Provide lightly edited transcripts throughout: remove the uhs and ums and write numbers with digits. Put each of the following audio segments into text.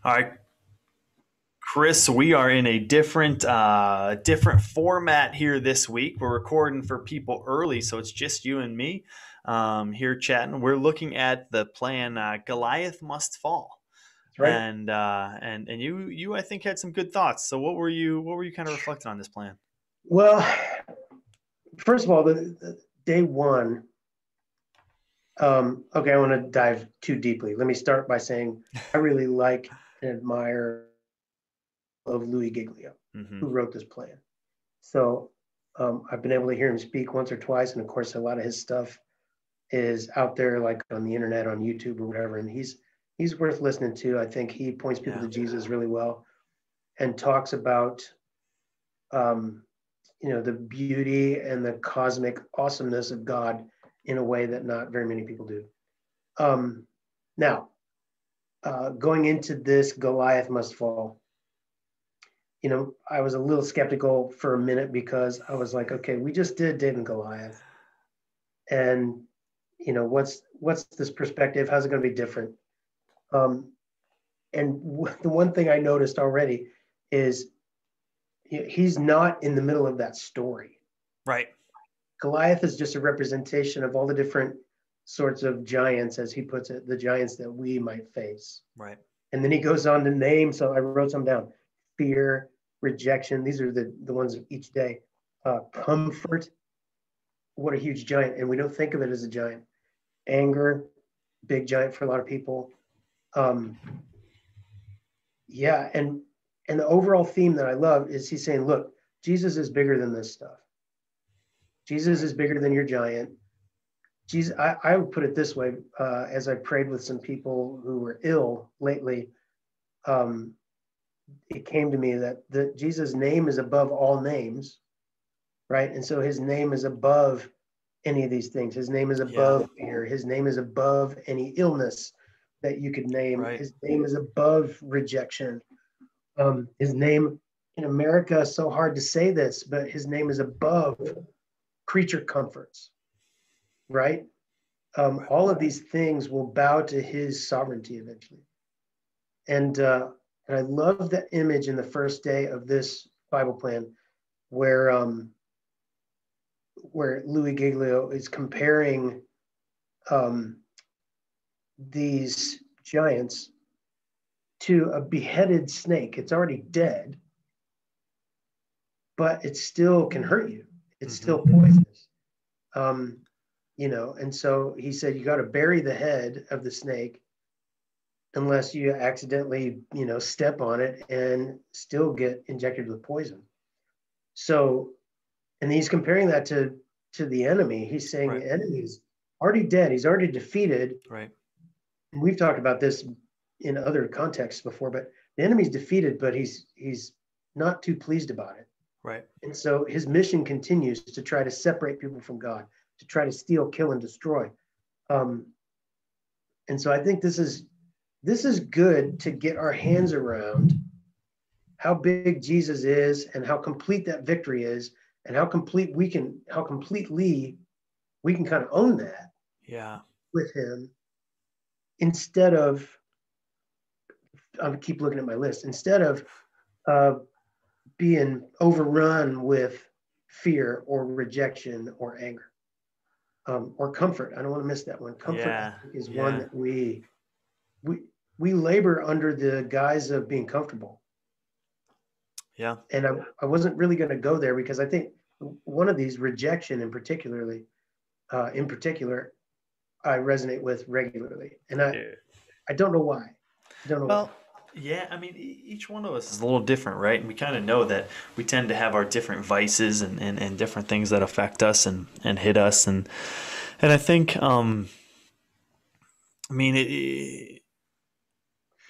All right, Chris, we are in a different format here this week. We're recording for people early, so it's just you and me here chatting. We're looking at the plan Goliath Must Fall. That's right. And you I think had some good thoughts. So what were you kind of reflecting on this plan? Well, first of all, the day one. Okay, I want to dive too deeply. Let me start by saying I really like and admire of Louis Giglio, Hmm. who wrote this plan. So I've been able to hear him speak once or twice, and of course, a lot of his stuff is out there, like on the internet, on YouTube or whatever. And he's worth listening to. I think he points people Yeah. to Jesus really well and talks about um, the beauty and the cosmic awesomeness of God in a way that not very many people do. Um, now, going into this, Goliath must fall. I was a little skeptical for a minute because I was like, okay, we just did David and Goliath, and what's this perspective? How's it going to be different? Um, and the one thing I noticed already is he's not in the middle of that story. Right. Goliath is just a representation of all the different sorts of giants, as he puts it, the giants that we might face. Right. And then he goes on to name, so I wrote some down: fear, rejection. These are the ones each day. Comfort, what a huge giant. And we don't think of it as a giant. Anger, big giant for a lot of people. Um, yeah, and the overall theme that I love is he's saying, look, Jesus is bigger than this stuff. Jesus Right. is bigger than your giant. Jesus, I would put it this way: as I prayed with some people who were ill lately, um, it came to me that Jesus' name is above all names, right? And so his name is above any of these things. His name is Yeah. above fear. His name is above any illness that you could name. Right. His name is above rejection. His name in America is so hard to say this, but his name is above creature comforts, right? Right. All of these things will bow to his sovereignty eventually. And I love the image in the first day of this Bible plan where Louis Giglio is comparing um, these giants to a beheaded snake. It's already dead, but it still can hurt you. It's Hmm. still poisonous. Um, and so he said you got to bury the head of the snake unless you accidentally, step on it and still get injected with poison. So, and he's comparing that to the enemy. He's saying Right. the enemy is already dead. He's already defeated. Right. And we've talked about this in other contexts before, but the enemy's defeated, but he's not too pleased about it. Right. And so his mission continues to try to separate people from God, to try to steal, kill, and destroy. Um, and so I think this is good to get our hands around how big Jesus is and how complete that victory is, and how completely we can kind of own that Yeah. with him instead of I keep looking at my list instead of uh, being overrun with fear or rejection or anger or comfort. I don't want to miss that one. Comfort, I Yeah. think, is one Yeah. that we we labor under the guise of being comfortable. Yeah. And I wasn't really going to go there because I think one of these rejection in particular, I resonate with regularly, and Yeah. I don't know why. I don't know why. Well, yeah, I mean, each one of us is a little different, right? And we kind of know that we tend to have our different vices and different things that affect us and hit us. And I think, I mean,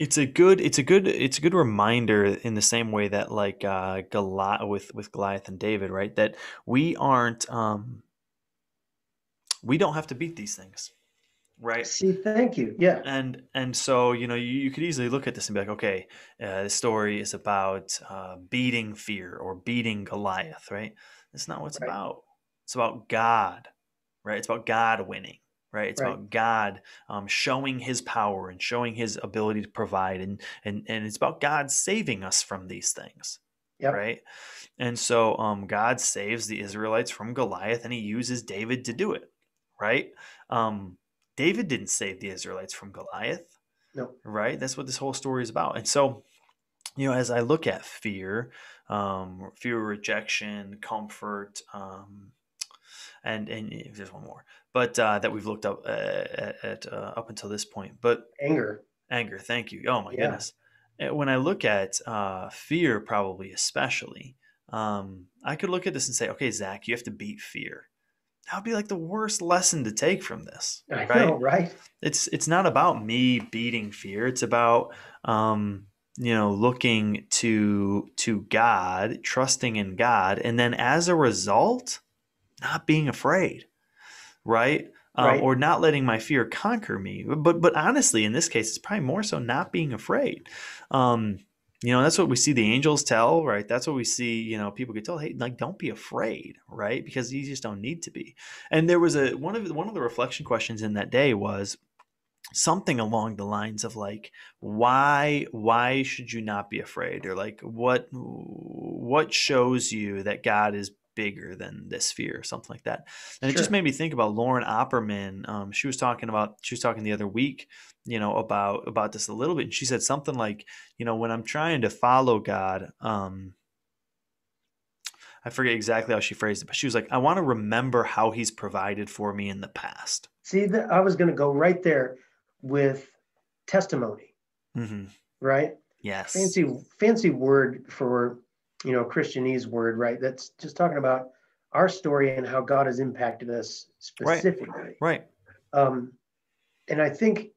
it's a good reminder in the same way that like Goliath with Goliath and David, right? That we aren't, we don't have to beat these things, right? See, thank you. Yeah, And so you could easily look at this and be like, okay, this story is about beating fear or beating Goliath, right? That's not what it's right. about. It's about God, right? It's about God winning, right? It's Right. about God showing his power and showing his ability to provide. And it's about God saving us from these things, Yep. right? And so God saves the Israelites from Goliath, and he uses David to do it, right? Um, David didn't save the Israelites from Goliath, No. right? That's what this whole story is about. And so, as I look at fear, rejection, comfort, and there's one more, but that we've looked up at up until this point. But Anger. anger, thank you. Oh my Yeah. goodness. When I look at fear, probably especially, I could look at this and say, okay, Zach, you have to beat fear. That would be like the worst lesson to take from this, I know, right? right? It's not about me beating fear. It's about looking to God, trusting in God, and then as a result, not being afraid, right? Right. Or not letting my fear conquer me. But honestly, in this case, it's probably more so not being afraid. Um, that's what we see the angels tell, right? That's what we see. People get told, hey, like, don't be afraid, right? Because you just don't need to be. And there was one of the reflection questions in that day was something along the lines of like, why should you not be afraid, or like what shows you that God is bigger than this fear, or something like that. And it just Sure. made me think about Lauren Opperman. She was talking the other week, about this a little bit, and she said something like, when I'm trying to follow God, I forget exactly how she phrased it, but she was like, I want to remember how he's provided for me in the past. See, I was going to go right there with testimony, Hmm. right? Yes. Fancy word for, Christianese word, right? That's just talking about our story and how God has impacted us Right. specifically. Right. Um, and I think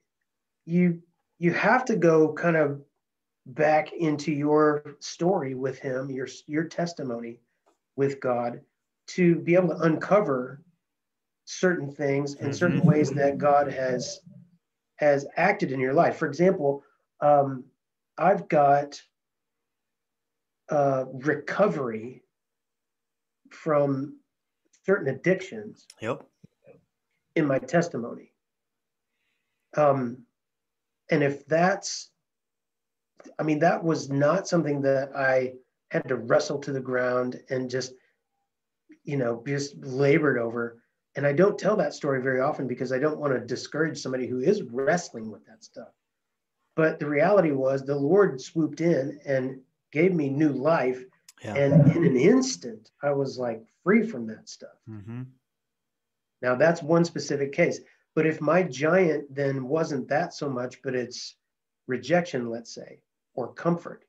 you you have to go kind of back into your story with him, your testimony with God, to be able to uncover certain things and certain Hmm. ways that God has acted in your life. For example, um, I've got recovery from certain addictions Yep. in my testimony. Um, and if that was not something that I had to wrestle to the ground and just labored over. And I don't tell that story very often because I don't want to discourage somebody who is wrestling with that stuff. But the reality was the Lord swooped in and gave me new life. Yeah. And in an instant, I was like free from that stuff. Hmm. Now, that's one specific case. But if my giant then wasn't that so much, but it's rejection, let's say, or comfort,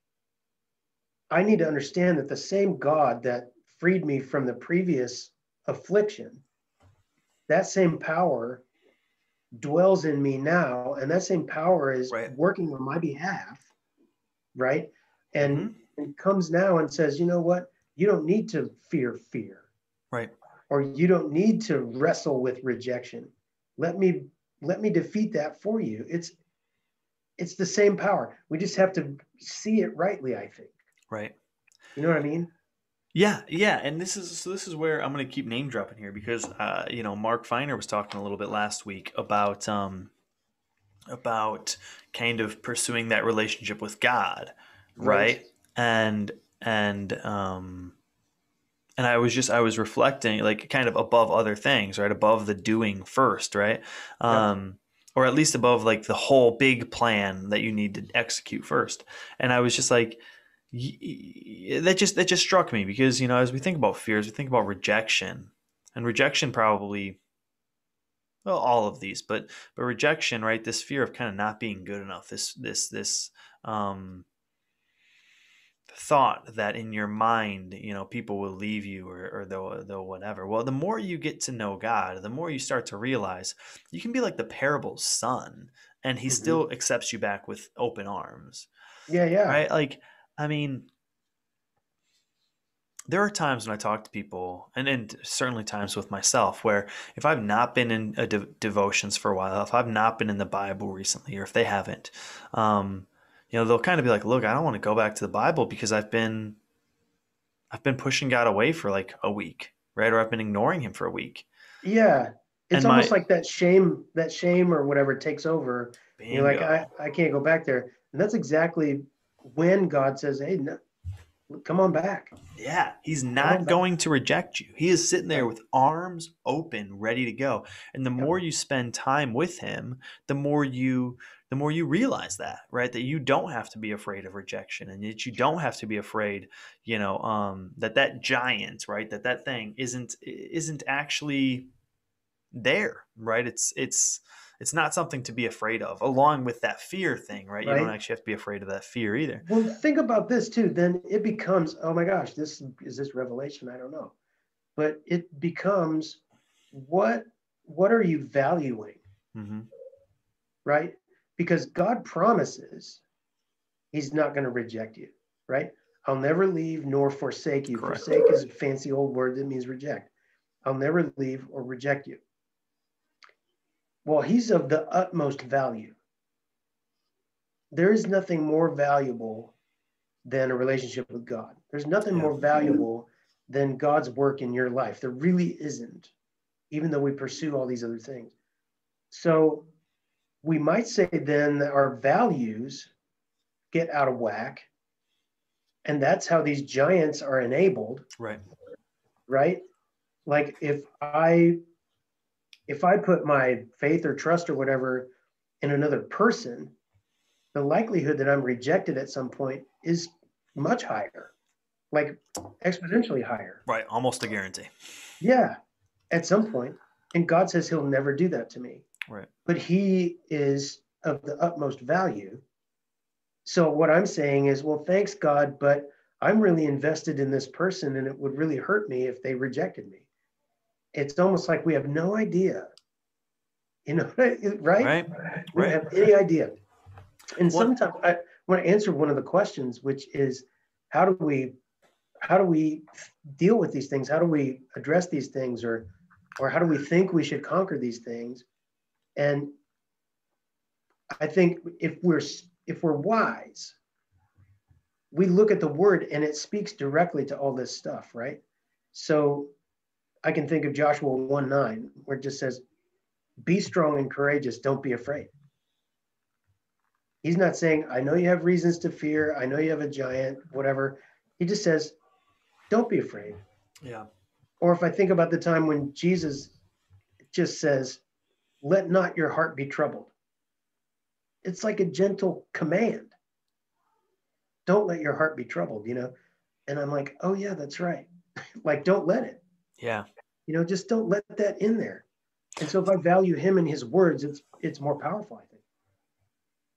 I need to understand that the same God that freed me from the previous affliction, that same power dwells in me now. And that same power is Right. working on my behalf, right? And, Hmm. and comes now and says, you know what? You don't need to fear, Right. or you don't need to wrestle with rejection. Let me let me defeat that for you. It's the same power. We just have to see it rightly, I think. Right. You know what I mean? Yeah. Yeah. And this is where I'm going to keep name dropping here because Mark Feiner was talking a little bit last week about kind of pursuing that relationship with God, Right. right? And and I was reflecting, like, kind of above other things, right? Above the doing first, right? Yep. Or at least above like the whole big plan that you need to execute first. And I was just like, that just struck me because as we think about fears, we think about rejection, and rejection probably, well, all of these, but rejection, right? This fear of kind of not being good enough. This um, thought that in your mind, people will leave you, or they'll whatever. Well, the more you get to know God, the more you start to realize you can be like the parable son, and he Mm-hmm. still accepts you back with open arms, Yeah, yeah. right? Like, I mean, there are times when I talk to people, and certainly times with myself, where if I've not been in devotions for a while, if I've not been in the Bible recently, or if they haven't, um, they'll kind of be like, "Look, I don't want to go back to the Bible because I've been pushing God away for like a week, right? Or I've been ignoring Him for a week." Yeah. It's And almost like that shame or whatever takes over. And you're like, bingo. I can't go back there. And that's exactly when God says, hey, no, come on back. Yeah, he's Come on not back. going to reject you. He is sitting there Right. with arms open, ready to go. And the Yep. more you spend time with him, the more you realize that, right? That you don't have to be afraid of rejection, and that you don't have to be afraid, that giant, right? That thing isn't actually there, right? It's not something to be afraid of, along with that fear thing, right? You don't Right. actually have to be afraid of that fear either. Well, think about this too. Then it becomes, oh my gosh, this is this revelation. I don't know. But it becomes what what are you valuing, Hmm. right? Because God promises he's not going to reject you, right? I'll never leave nor forsake you. Correct. Forsake is a fancy old word that means reject. I'll never leave or reject you. Well, he's of the utmost value. There is nothing more valuable than a relationship with God. There's nothing Yeah. more valuable than God's work in your life. There really isn't, even though we pursue all these other things. So we might say then that our values get out of whack. And that's how these giants are enabled, Right. right? Like if I put my faith or trust or whatever in another person, the likelihood that I'm rejected at some point is much higher, like exponentially higher. Right. Almost a guarantee. Yeah, at some point. And God says he'll never do that to me. Right. But he is of the utmost value. So what I'm saying is, well, thanks God, but I'm really invested in this person and it would really hurt me if they rejected me. It's almost like we have no idea, right? Right. We don't Right. have any idea. And One. sometimes I want to answer one of the questions, which is how do we deal with these things? How do we address these things, or how do we think we should conquer these things? And I think if we're wise, we look at the word and it speaks directly to all this stuff, right? So I can think of Joshua 1:9, where it just says, be strong and courageous, don't be afraid. He's not saying, I know you have reasons to fear, I know you have a giant, whatever. He just says, don't be afraid. Yeah. Or if I think about the time when Jesus just says, let not your heart be troubled. It's like a gentle command. Don't let your heart be troubled. And I'm like, oh yeah, that's right. Like, don't let it, Yeah. just don't let that in there. And so if I value him and his words, it's more powerful, I think.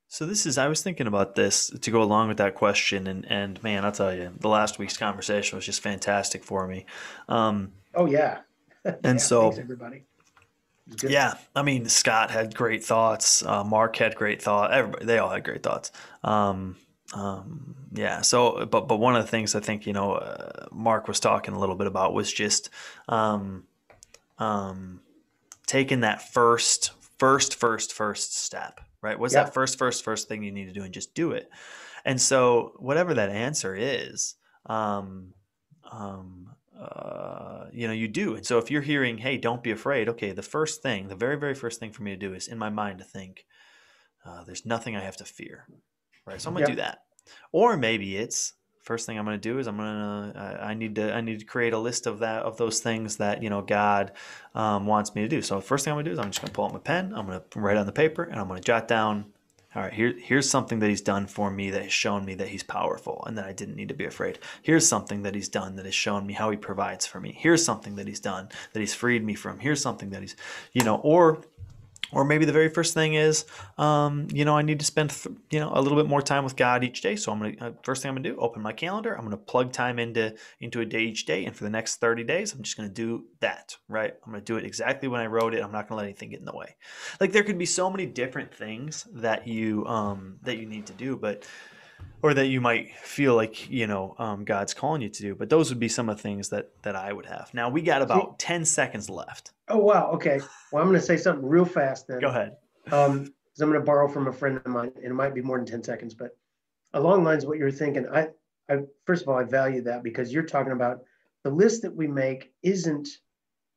So I was thinking about this to go along with that question, and man, I'll tell you, the last week's conversation was just fantastic for me. Um, Oh yeah. and Yeah, thanks so, everybody. It was good. yeah, I mean, Scott had great thoughts. Mark had great thoughts. Everybody, they all had great thoughts. Yeah. So, but one of the things I think Mark was talking a little bit about was just um, um, taking that first step, right? What's that Yeah. first thing you need to do, and just do it. And so whatever that answer is, um, you do. And so if you're hearing, hey, don't be afraid. Okay. The very, very first thing for me to do is in my mind to think, there's nothing I have to fear. Right. So I'm going to Yeah. do that. Or maybe it's first thing I'm going to do is I need to create a list of those things that, God wants me to do. So the first thing I'm going to do is I'm just going to pull out my pen. I'm going to write on the paper and I'm going to jot down, all right, here's something that he's done for me that has shown me that he's powerful and that I didn't need to be afraid. Here's something that he's done that has shown me how he provides for me. Here's something that he's done that he's freed me from. Here's something that he's, or maybe the very first thing is, I need to spend, a little bit more time with God each day. So first thing I'm gonna do, open my calendar. I'm gonna plug time into a day each day, and for the next 30 days, I'm just gonna do that. Right? I'm gonna do it exactly when I wrote it. I'm not gonna let anything get in the way. Like there could be so many different things that you need to do, or that you might feel like God's calling you to do. But those would be some of the things that I would have. Now we got See, about 10 seconds left. oh wow, okay. Well, I'm going to say something real fast then. Go ahead. Because I'm going to borrow from a friend of mine, and it might be more than 10 seconds, but along the lines of what you're thinking, I first of all, I value that because you're talking about the list that we make isn't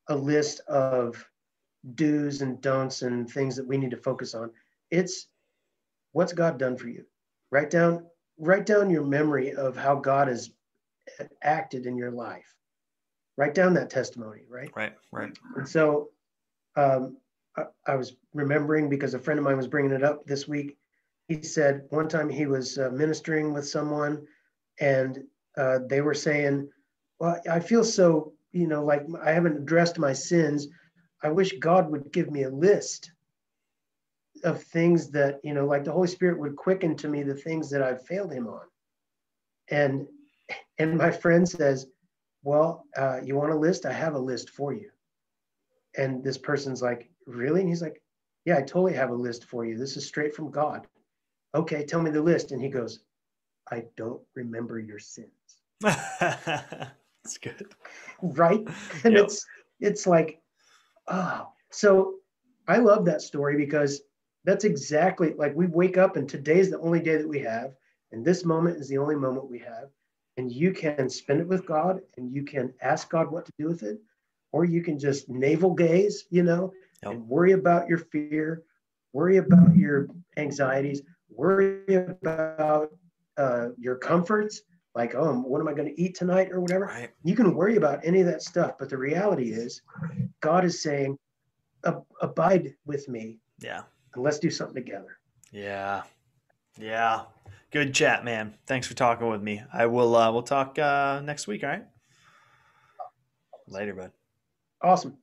a list of do's and don'ts and things that we need to focus on. It's what's God done for you. Write down your memory of how God has acted in your life. Write down that testimony, right? Right. And so I was remembering because a friend of mine was bringing it up this week. He said one time he was ministering with someone, and they were saying, well, I feel so, like I haven't addressed my sins. I wish God would give me a list of things that, like the Holy Spirit would quicken to me the things that I've failed him on. And my friend says, well, you want a list? I have a list for you. And this person's like, really? And he's like, yeah, I totally have a list for you. This is straight from God. Okay, tell me the list. And he goes, I don't remember your sins. That's good. Right? And Yep. it's like, so I love that story because that's exactly like we wake up and today's the only day that we have. And this moment is the only moment we have. And you can spend it with God and you can ask God what to do with it. Or you can just navel gaze, Yep. and worry about your fear, worry about your anxieties, worry about your comforts, like, oh, what am I going to eat tonight or whatever. Right. You can worry about any of that stuff. But the reality is, God is saying, abide with me. Yeah. And let's do something together. Yeah. Good chat, man. Thanks for talking with me. I will. We'll talk next week. All right. Later, bud. Awesome.